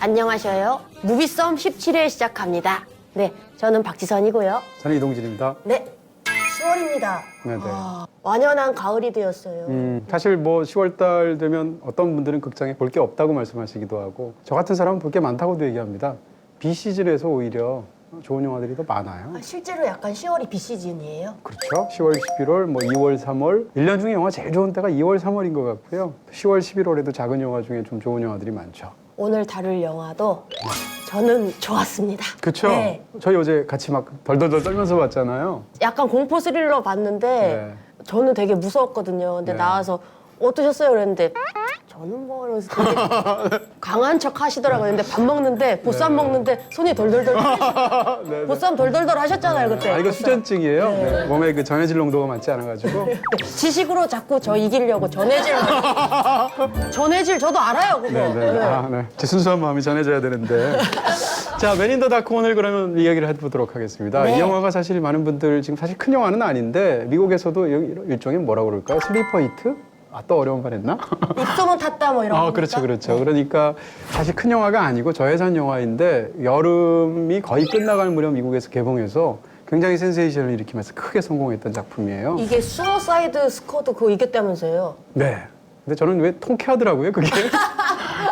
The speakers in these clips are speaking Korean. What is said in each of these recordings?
안녕하셔요. 무비썸 17회 시작합니다. 네, 저는 박지선이고요. 저는 이동진입니다. 네, 10월입니다. 네네. 완연한 가을이 되었어요. 사실 뭐 10월달 되면 어떤 분들은 극장에 볼 게 없다고 말씀하시기도 하고 저 같은 사람은 볼 게 많다고도 얘기합니다. 비시즌에서 오히려 좋은 영화들이 더 많아요. 실제로 약간 10월이 비시즌이에요. 그렇죠. 10월, 11월, 뭐 2월, 3월. 1년 중에 영화 제일 좋은 때가 2월, 3월인 것 같고요. 10월, 11월에도 작은 영화 중에 좀 좋은 영화들이 많죠. 오늘 다룰 영화도 저는 좋았습니다. 그렇죠. 네. 저희 어제 같이 막 덜덜덜 떨면서 봤잖아요. 약간 공포 스릴러 봤는데 네. 저는 되게 무서웠거든요. 근데 네. 나와서 어떠셨어요? 그랬는데 저는 뭐 이러면서 되게 강한 척 하시더라고요. 근데 밥 먹는데 보쌈 먹는데 손이 덜덜덜 네, 보쌈 덜덜덜 하셨잖아요 그때. 아, 이거 보쌈. 수전증이에요. 네. 몸에 그 전해질 농도가 맞지 않아가지고. 지식으로 자꾸 저 이기려고 전해질 전해질 저도 알아요 그거. 네. 아, 네. 제 순수한 마음이 전해져야 되는데. 자, 맨 인 더 다크 오늘 그러면 이야기를 해보도록 하겠습니다. 네. 이 영화가 사실 많은 분들 지금 사실 큰 영화는 아닌데 미국에서도 일종의 뭐라고 그럴까요? 슬리퍼 히트? 아, 또 어려운 말 했나? 입소문 탔다 뭐 이런 거. 그렇죠. 그러니까 사실 큰 영화가 아니고 저예산 영화인데 여름이 거의 끝나갈 무렵 미국에서 개봉해서 굉장히 센세이션을 일으키면서 크게 성공했던 작품이에요. 이게 수어사이드 스쿼드 그거 이겼다면서요? 네. 근데 저는 왜 통쾌하더라고요, 그게.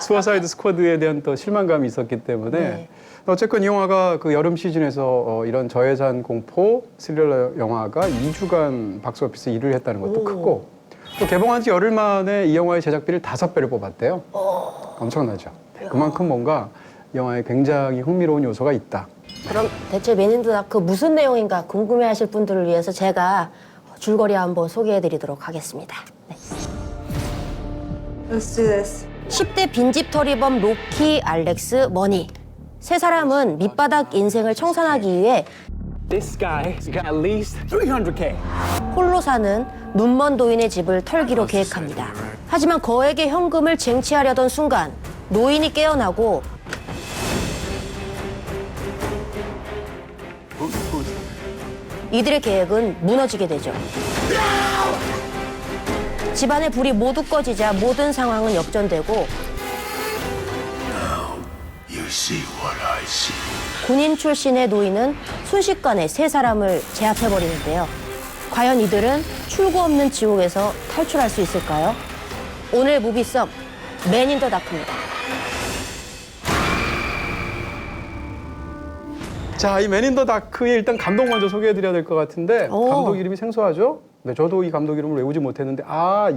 수어사이드 스쿼드에 대한 또 실망감이 있었기 때문에. 네. 어쨌건 이 영화가 그 여름 시즌에서 이런 저예산 공포 스릴러 영화가 2주간 박스오피스 1위를 했다는 것도 오. 크고 또 개봉한 지 열흘 만에 이 영화의 제작비를 5배를 뽑았대요. 엄청나죠. 그만큼 뭔가 이 영화에 굉장히 흥미로운 요소가 있다. 그럼 대체 맨 인 더 다크 무슨 내용인가 궁금해하실 분들을 위해서 제가 줄거리 한번 소개해드리도록 하겠습니다. 네. Let's do this. 10대 빈집털이범 로키, 알렉스, 머니 세 사람은 밑바닥 인생을 청산하기 위해 This guy got at least 300K. 홀로 사는 눈먼 노인의 집을 털기로 계획합니다. 하지만 거액의 현금을 쟁취하려던 순간 노인이 깨어나고 이들의 계획은 무너지게 되죠. 집안의 불이 모두 꺼지자 모든 상황은 역전되고 You see what I see. 군인 출신의 노인은 순식간에 세 사람을 제압해버리는데요. 과연 이들은 출구 없는 지옥에서 탈출할 수 있을까요? 오늘 무비썸 맨 인 더 다크입니다. 자, 이 맨 인 더 다크의 일단 감독 먼저 소개해드려야 될 것 같은데 감독 이름이 생소하죠? 네, 저도 이 감독 이름을 외우지 못했는데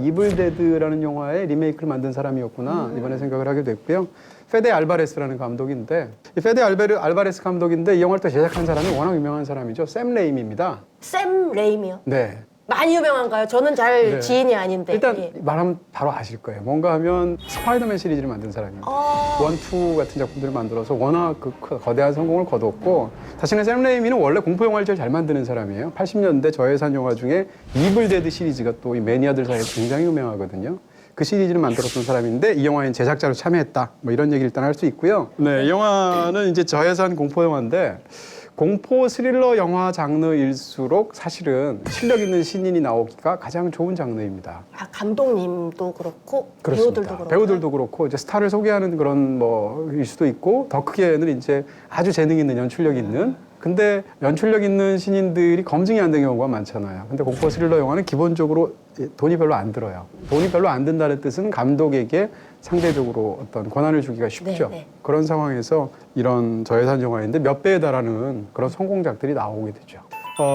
이블 데드라는 영화의 리메이크를 만든 사람이었구나 이번에 생각을 하게 됐고요. 페데 알바레스라는 감독인데 이 페데 알바레스 감독인데 이 영화를 또 제작한 사람이 워낙 유명한 사람이죠. 샘 레임입니다. 샘 레임이요? 네. 많이 유명한가요? 저는 잘 네. 지인이 아닌데. 일단 예. 말하면 바로 아실 거예요. 뭔가 하면 스파이더맨 시리즈를 만든 사람입니다. 원, 투 같은 작품들을 만들어서 워낙 그 거대한 성공을 거뒀고 사실은 샘 레이미는 원래 공포 영화를 제일 잘 만드는 사람이에요. 80년대 저예산 영화 중에 이블 데드 시리즈가 또 이 매니아들 사이에서 굉장히 유명하거든요. 그 시리즈를 만들었던 사람인데 이 영화엔 제작자로 참여했다. 뭐 이런 얘기를 일단 할 수 있고요. 네, 이 영화는 이제 저예산 공포 영화인데 공포 스릴러 영화 장르일수록 사실은 실력 있는 신인이 나오기가 가장 좋은 장르입니다. 감독님도 그렇고 그렇습니다. 배우들도 그렇고 배우들도 그렇고 이제 스타를 소개하는 그런 뭐일 수도 있고 더 크게는 이제 아주 재능 있는 연출력 있는 근데 연출력 있는 신인들이 검증이 안 된 경우가 많잖아요. 근데 공포 스릴러 영화는 기본적으로 돈이 별로 안 들어요. 돈이 별로 안 든다는 뜻은 감독에게 상대적으로 어떤 권한을 주기가 쉽죠. 네. 그런 상황에서 이런 저예산 영화인데 몇 배에 달하는 그런 성공작들이 나오게 되죠.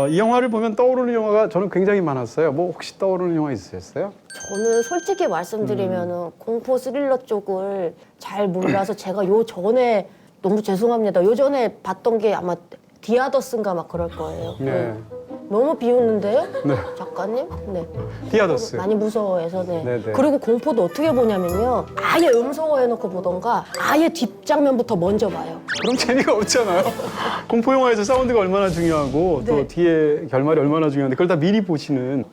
이 영화를 보면 떠오르는 영화가 저는 굉장히 많았어요. 뭐 혹시 떠오르는 영화 있으셨어요? 저는 솔직히 말씀드리면은 공포 스릴러 쪽을 잘 몰라서 제가 요 전에 너무 죄송합니다. 요 전에 봤던 게 아마 디아더스인가 막 그럴 거예요. 네. 너무 비웃는데요? 네. 작가님? 네. 디아더스. 많이 무서워해서 네. 네, 네. 그리고 공포도 어떻게 보냐면요. 아예 음소거해놓고 보던가 아예 뒷장면부터 먼저 봐요. 그럼 재미가 없잖아요. 공포 영화에서 사운드가 얼마나 중요하고 또 네. 뒤에 결말이 얼마나 중요한데 그걸 다 미리 보시는.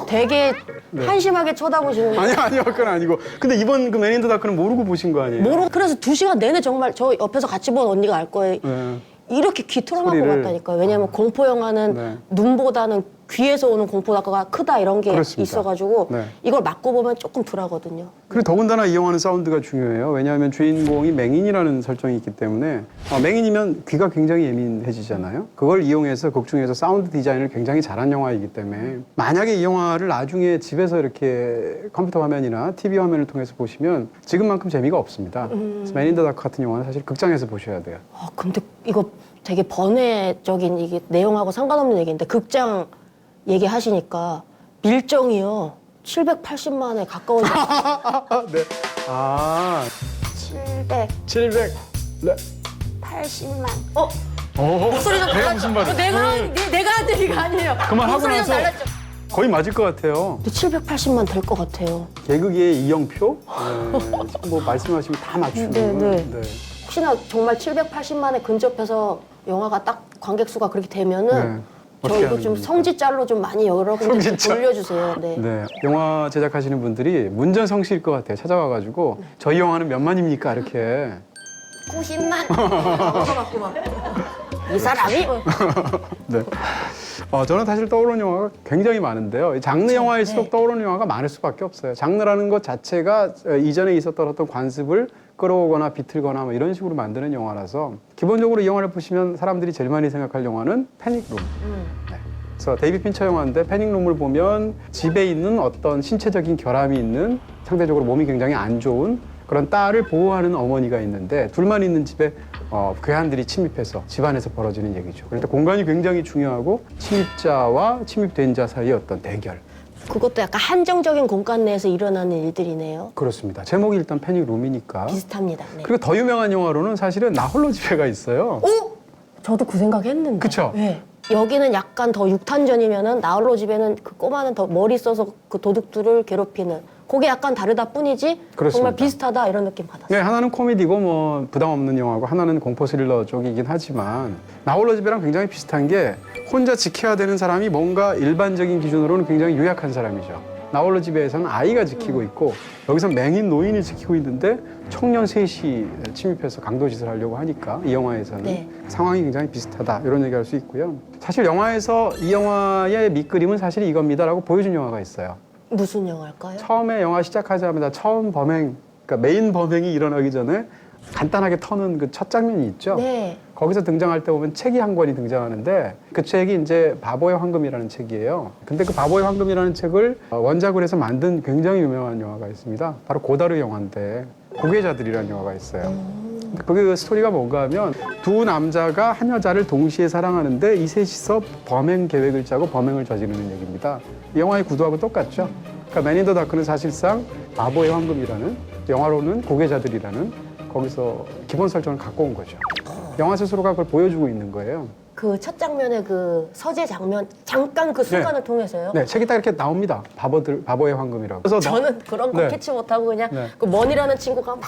되게 한심하게 쳐다보시는 아니요, 그건 아니고. 근데 이번 그 맨 인 더 다크는 모르고 보신 거 아니에요? 모르고 그래서 2시간 내내 정말 저 옆에서 같이 본 언니가 알 거예요. 네. 이렇게 귀 틀어막고 소리를- 갔다니까요. 왜냐하면 공포 영화는 네. 눈보다는 귀에서 오는 공포가 크다 이런 게 그렇습니다. 있어가지고 네. 이걸 맞고 보면 조금 덜하거든요. 그리고 더군다나 이 영화는 사운드가 중요해요. 왜냐하면 주인공이 맹인이라는 설정이 있기 때문에 맹인이면 귀가 굉장히 예민해지잖아요. 그걸 이용해서 극 중에서 사운드 디자인을 굉장히 잘한 영화이기 때문에 만약에 이 영화를 나중에 집에서 이렇게 컴퓨터 화면이나 TV 화면을 통해서 보시면 지금만큼 재미가 없습니다. 그래서 맨 인 더 다크 같은 영화는 사실 극장에서 보셔야 돼요. 근데 이거 되게 번외적인 이게 내용하고 상관없는 얘기인데 극장 얘기하시니까 밀정이요. 780만에 가까운 네. 아, 700. 네. 780만. 목소리 좀 달랐죠? 무슨 말이야? 내가 한 얘기가 아니에요. 그만하고 목소리 좀 나서 달랐죠? 거의 맞을 것 같아요. 근데 780만 될 것 같아요. 개그계의 이영표? 네. 지금 뭐 말씀하시면 다 맞추는. 네. 혹시나 정말 780만에 근접해서 영화가 딱 관객 수가 그렇게 되면은 네. 어떻게 저희도 하는 좀 겁니까? 성지짤로 좀 많이 여러분들 좀 성지짤. 돌려주세요. 네. 네. 영화 제작하시는 분들이 문전성시일 것 같아요. 찾아와가지고 저희 영화는 몇 만입니까? 이렇게. 90만. 이 사람이 네. 저는 사실 떠오르는 영화가 굉장히 많은데요. 이 장르 영화일수록 네. 떠오르는 영화가 많을 수밖에 없어요. 장르라는 것 자체가 이전에 있었던 어떤 관습을 끌어오거나 비틀거나 뭐 이런 식으로 만드는 영화라서 기본적으로 이 영화를 보시면 사람들이 제일 많이 생각할 영화는 패닉룸. 네. 그래서 데이비드 핀처 영화인데 패닉룸을 보면 집에 있는 어떤 신체적인 결함이 있는 상대적으로 몸이 굉장히 안 좋은 그런 딸을 보호하는 어머니가 있는데 둘만 있는 집에 괴한들이 침입해서 집안에서 벌어지는 얘기죠. 그러니까 공간이 굉장히 중요하고 침입자와 침입된 자 사이의 어떤 대결. 그것도 약간 한정적인 공간 내에서 일어나는 일들이네요. 그렇습니다. 제목이 일단 패닉룸이니까. 비슷합니다. 네. 그리고 더 유명한 영화로는 사실은 나 홀로 집에가 있어요. 저도 그 생각했는데. 그쵸? 네. 여기는 약간 더 육탄전이면은 나홀로 집에는 그 꼬마는 더 머리 써서 그 도둑들을 괴롭히는. 그게 약간 다르다 뿐이지 그렇습니다. 정말 비슷하다 이런 느낌 받았어요. 네, 하나는 코미디고 뭐 부담 없는 영화고 하나는 공포 스릴러 쪽이긴 하지만 나 홀로 집에랑 굉장히 비슷한 게 혼자 지켜야 되는 사람이 뭔가 일반적인 기준으로는 굉장히 유약한 사람이죠. 나 홀로 집에서는 아이가 지키고 있고 여기서 맹인 노인이 지키고 있는데 청년 셋이 침입해서 강도짓을 하려고 하니까 이 영화에서는 네. 상황이 굉장히 비슷하다 이런 얘기할 수 있고요. 사실 영화에서 이 영화의 밑그림은 사실 이겁니다라고 보여준 영화가 있어요. 무슨 영화일까요? 처음에 영화 시작하자마자 처음 범행, 그러니까 메인 범행이 일어나기 전에 간단하게 터는 그 첫 장면이 있죠. 네. 거기서 등장할 때 보면 책이 한 권이 등장하는데 그 책이 이제 바보의 황금이라는 책이에요. 근데 그 바보의 황금이라는 책을 원작을 해서 만든 굉장히 유명한 영화가 있습니다. 바로 고다르 영화인데 고괴자들이라는 영화가 있어요. 근데 그 스토리가 뭔가 하면 두 남자가 한 여자를 동시에 사랑하는데 이 셋이서 범행 계획을 짜고 범행을 저지르는 얘기입니다. 이 영화의 구도하고 똑같죠. 그러니까 맨 인 더 다크는 사실상 바보의 황금이라는 영화로는 고괴자들이라는 거기서 기본 설정을 갖고 온 거죠. 영화 스스로가 그걸 보여주고 있는 거예요. 그 첫 장면의 그 서재 장면 잠깐 그 순간을 통해서요. 네, 책이 딱 이렇게 나옵니다. 바보의 황금이라고. 그래서 저는 그런 거 네. 캐치 못하고 그냥 네. 그 머니라는 친구가 막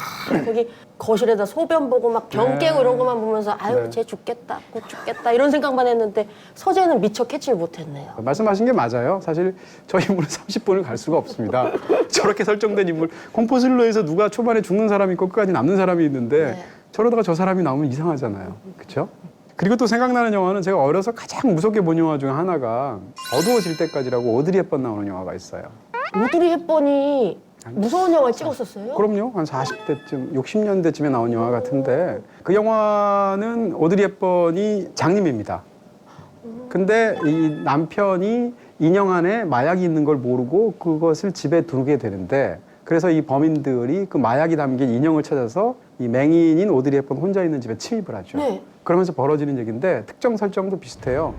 거기 거실에다 소변 보고 막 병 네. 깨고 이런 것만 보면서 아유 네. 쟤 죽겠다 곧 죽겠다 이런 생각만 했는데 서재는 미처 캐치를 못했네요. 말씀하신 게 맞아요. 사실 저 인물은 30분을 갈 수가 없습니다. 저렇게 설정된 인물. 공포 스릴러에서 누가 초반에 죽는 사람이 있고 끝까지 남는 사람이 있는데 네. 저러다가 저 사람이 나오면 이상하잖아요. 그렇죠? 그리고 또 생각나는 영화는 제가 어려서 가장 무섭게 본 영화 중에 하나가 어두워질 때까지라고 오드리 헵번 나오는 영화가 있어요. 오드리 헵번이 무서운 영화를 찍었었어요? 그럼요. 한 40대쯤, 60년대쯤에 나온 영화 같은데 그 영화는 오드리 헵번이 장님입니다. 근데 이 남편이 인형 안에 마약이 있는 걸 모르고 그것을 집에 두게 되는데 그래서 이 범인들이 그 마약이 담긴 인형을 찾아서 이 맹인인 오드리 헵번 혼자 있는 집에 침입을 하죠. 네. 그러면서 벌어지는 얘기인데 특정 설정도 비슷해요.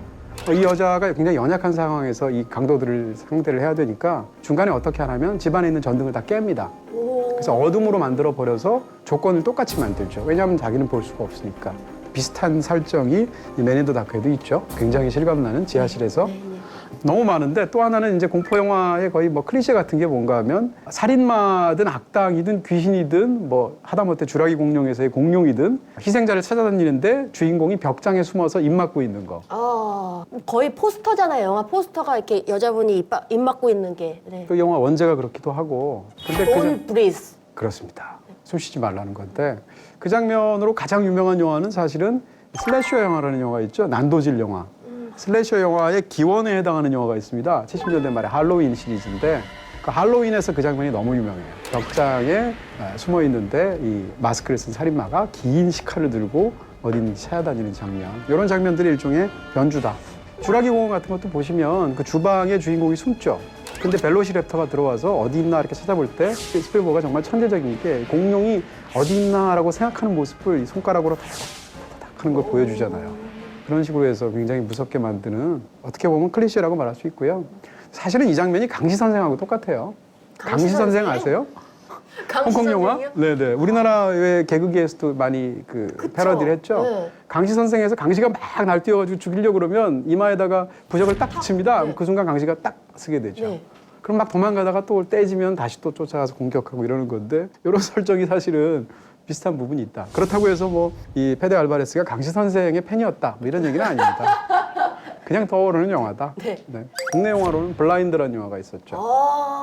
이 여자가 굉장히 연약한 상황에서 이 강도들을 상대를 해야 되니까 중간에 어떻게 하냐면 집안에 있는 전등을 다 깹니다. 그래서 어둠으로 만들어 버려서 조건을 똑같이 만들죠. 왜냐하면 자기는 볼 수가 없으니까. 비슷한 설정이 이 맨 인 더 다크에도 있죠. 굉장히 실감나는 지하실에서. 너무 많은데 또 하나는 이제 공포 영화의 거의 뭐 클리셰 같은 게 뭔가 하면 살인마든 악당이든 귀신이든 뭐 하다못해 주라기 공룡에서의 공룡이든 희생자를 찾아다니는데 주인공이 벽장에 숨어서 입 막고 있는 거. 거의 포스터잖아요. 영화 포스터가 이렇게 여자분이 입 막고 있는 게. 네. 그 영화 원제가 그렇기도 하고. 근데 Don't breathe. 그렇습니다. 숨 쉬지 말라는 건데 그 장면으로 가장 유명한 영화는 사실은 슬래셔 영화라는 영화가 있죠. 난도질 영화. 슬래셔 영화의 기원에 해당하는 영화가 있습니다. 70년대 말에 할로윈 시리즈인데 그 할로윈에서 그 장면이 너무 유명해요. 벽장에 숨어 있는데 이 마스크를 쓴 살인마가 긴 시칼을 들고 어딘지 찾아다니는 장면. 이런 장면들이 일종의 변주다. 주라기 공원 같은 것도 보시면 그 주방에 주인공이 숨죠. 근데 벨로시랩터가 들어와서 어디 있나 이렇게 찾아볼 때 스필버그가 정말 천재적인 게 공룡이 어디 있나라고 생각하는 모습을 이 손가락으로 탁 하는 걸 보여주잖아요. 그런 식으로 해서 굉장히 무섭게 만드는 어떻게 보면 클리셰라고 말할 수 있고요. 사실은 이 장면이 강시 선생하고 똑같아요. 강시 선생 아세요? 홍콩 영화? 네네. 우리나라의 개그계에서도 많이 그 패러디를 했죠. 네. 강시 선생에서 강시가 막 날뛰어가지고 죽이려고 그러면 이마에다가 부적을 딱 붙입니다. 네. 그 순간 강시가 딱 쓰게 되죠. 네. 그럼 막 도망가다가 또 떼지면 다시 또 쫓아가서 공격하고 이러는 건데 이런 설정이 사실은 비슷한 부분이 있다. 그렇다고 해서 뭐 이 페데 알바레스가 강시 선생의 팬이었다. 뭐 이런 얘기는 아닙니다. 그냥 떠오르는 영화다. 네. 국내 영화로는 블라인드라는 영화가 있었죠.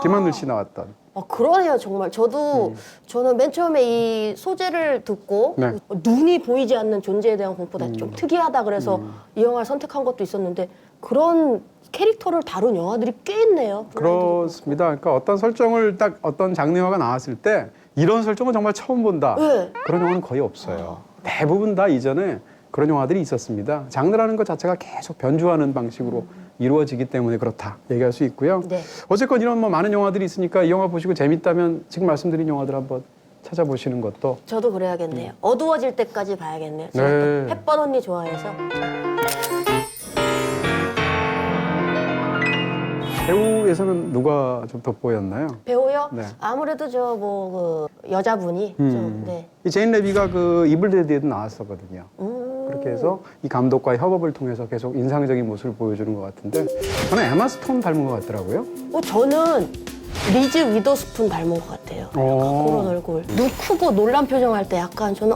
김한길 씨 나왔던. 그러네요, 정말. 저는 맨 처음에 이 소재를 듣고 네. 눈이 보이지 않는 존재에 대한 공포다. 좀 특이하다 그래서 이 영화를 선택한 것도 있었는데 그런 캐릭터를 다룬 영화들이 꽤 있네요. 그렇습니다. 그러니까 어떤 설정을 딱 어떤 장르 영화가 나왔을 때 이런 설정은 정말 처음 본다. 네. 그런 영화는 거의 없어요. 대부분 다 이전에 그런 영화들이 있었습니다. 장르라는 것 자체가 계속 변주하는 방식으로 이루어지기 때문에 그렇다 얘기할 수 있고요. 네. 어쨌건 이런 뭐 많은 영화들이 있으니까 이 영화 보시고 재밌다면 지금 말씀드린 영화들 한번 찾아보시는 것도. 저도 그래야겠네요. 어두워질 때까지 봐야겠네요. 네. 제가 또 햇번 언니 좋아해서. 배우에서는 누가 좀 돋보였나요? 배우요? 네. 아무래도 저 뭐 그 여자분이 좀 네. 이 제인 레비가 그 이블데드에도 나왔었거든요. 그렇게 해서 이 감독과의 협업을 통해서 계속 인상적인 모습을 보여주는 것 같은데 저는 에마 스톤 닮은 것 같더라고요. 저는 리즈 위더스푼 닮은 것 같아요. 오. 그런 얼굴. 눈 크고 놀란 표정 할 때 약간 저는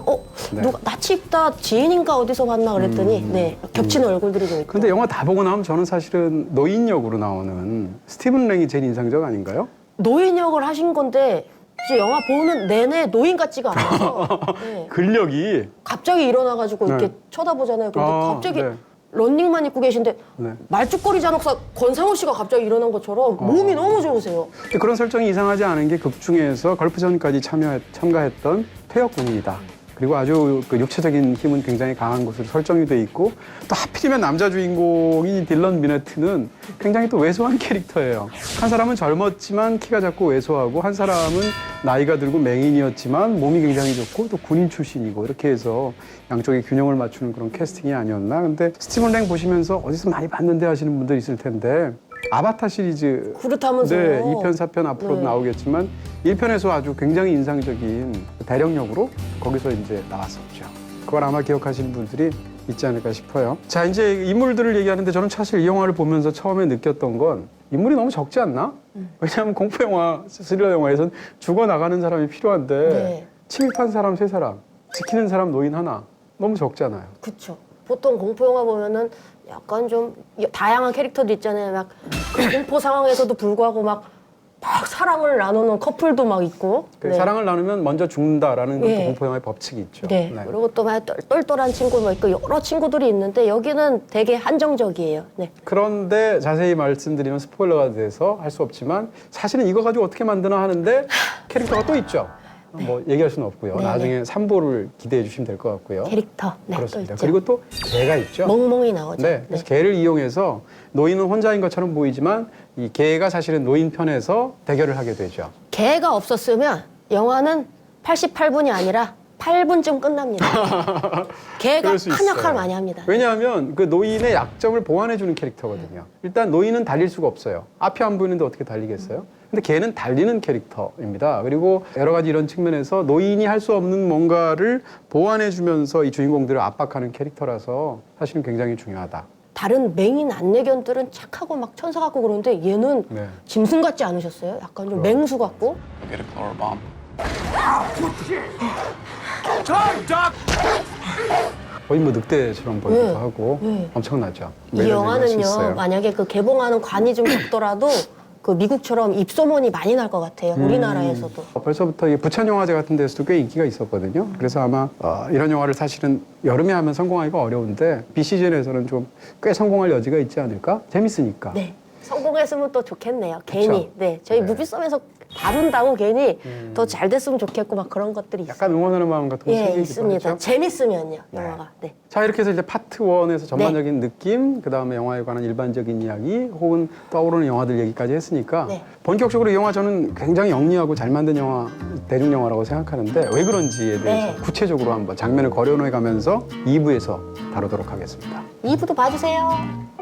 네. 누가 낯이 익다 지인인가 어디서 봤나 그랬더니 네 겹치는 얼굴들이 좀 있고. 근데 영화 다 보고 나면 저는 사실은 노인 역으로 나오는 스티븐 랭이 제일 인상적 아닌가요? 노인 역을 하신 건데 이제 영화 보는 내내 노인 같지가 않아서 네. 근력이 갑자기 일어나가지고 이렇게 네. 쳐다보잖아요. 근데 갑자기 네. 런닝만 입고 계신데 네. 말죽거리 잔혹사 권상우 씨가 갑자기 일어난 것처럼 몸이 너무 좋으세요. 근데 그런 설정이 이상하지 않은 게 극 중에서 걸프전까지 참가했던 퇴역 군인이다. 그리고 아주 그 육체적인 힘은 굉장히 강한 것으로 설정이 돼 있고 또 하필이면 남자 주인공인 딜런 미네트는 굉장히 또 왜소한 캐릭터예요. 한 사람은 젊었지만 키가 작고 왜소하고 한 사람은 나이가 들고 맹인이었지만 몸이 굉장히 좋고 또 군인 출신이고 이렇게 해서 양쪽의 균형을 맞추는 그런 캐스팅이 아니었나. 근데 스티븐 랭 보시면서 어디서 많이 봤는데 하시는 분들 있을 텐데 아바타 시리즈 그렇다면서요. 네, 2편, 4편 앞으로 네. 나오겠지만 1편에서 아주 굉장히 인상적인 대령역으로 거기서 이제 나왔었죠. 그걸 아마 기억하시는 분들이 있지 않을까 싶어요. 자, 이제 인물들을 얘기하는데 저는 사실 이 영화를 보면서 처음에 느꼈던 건 인물이 너무 적지 않나? 왜냐하면 공포 영화, 스릴러 영화에선 죽어나가는 사람이 필요한데 네. 침입한 사람 3사람, 지키는 사람 노인 하나 너무 적잖아요. 그렇죠. 보통 공포 영화 보면은 약간 좀 다양한 캐릭터도 있잖아요. 막 그 공포 상황에서도 불구하고 막 사랑을 나누는 커플도 막 있고. 그 네. 사랑을 나누면 먼저 죽는다라는 것도 네. 공포 영화의 법칙이 있죠. 네. 그리고 또 막 똘똘한 친구 뭐 있고 여러 친구들이 있는데 여기는 되게 한정적이에요. 네. 그런데 자세히 말씀드리면 스포일러가 돼서 할 수 없지만 사실은 이거 가지고 어떻게 만드나 하는데 캐릭터가 또 있죠. 뭐 얘기할 수는 없고요. 네. 나중에 3부를 기대해 주시면 될 것 같고요. 캐릭터. 네. 그렇습니다. 또 있죠. 그리고 또 개가 있죠. 멍멍이 나오죠. 네, 그래서 개를 이용해서 노인은 혼자인 것처럼 보이지만 이 개가 사실은 노인 편에서 대결을 하게 되죠. 개가 없었으면 영화는 88분이 아니라 8분쯤 끝납니다. 개가 그럴 수 큰 있어요. 역할 많이 합니다. 왜냐하면 그 노인의 약점을 보완해주는 캐릭터거든요. 일단 노인은 달릴 수가 없어요. 앞이 안 보이는데 어떻게 달리겠어요? 근데 걔는 달리는 캐릭터입니다. 그리고 여러 가지 이런 측면에서 노인이 할 수 없는 뭔가를 보완해주면서 이 주인공들을 압박하는 캐릭터라서 사실은 굉장히 중요하다. 다른 맹인 안내견들은 착하고 막 천사 같고 그러는데 얘는 네. 짐승 같지 않으셨어요? 약간 좀 맹수 같고? Get a chloro bomb. 거의 뭐 늑대처럼 보이기도 네. 하고 네. 엄청나죠. 이 매력적일 수 영화는요, 있어요. 만약에 그 개봉하는 관이 좀 적더라도 그 미국처럼 입소문이 많이 날 것 같아요. 우리나라에서도. 벌써부터 이 부천영화제 같은 데서도 꽤 인기가 있었거든요. 그래서 아마 이런 영화를 사실은 여름에 하면 성공하기가 어려운데 비시즌에서는 좀 꽤 성공할 여지가 있지 않을까? 재밌으니까. 네. 성공했으면 또 좋겠네요. 괜히. 네. 저희 네. 무비썸에서 다룬다고 괜히 더 잘 됐으면 좋겠고 막 그런 것들이 있어요. 약간 응원하는 마음 같은 거 예, 생기기도 있습니다. 하죠. 재밌으면요, 영화가. 네. 자, 이렇게 해서 이제 파트 1에서 전반적인 느낌, 그 다음에 영화에 관한 일반적인 이야기, 혹은 떠오르는 영화들 얘기까지 했으니까 네. 본격적으로 이 영화 저는 굉장히 영리하고 잘 만든 영화, 대중영화라고 생각하는데 왜 그런지에 대해서 네. 구체적으로 한번 장면을 거론해 가면서 2부에서 다루도록 하겠습니다. 2부도 봐주세요.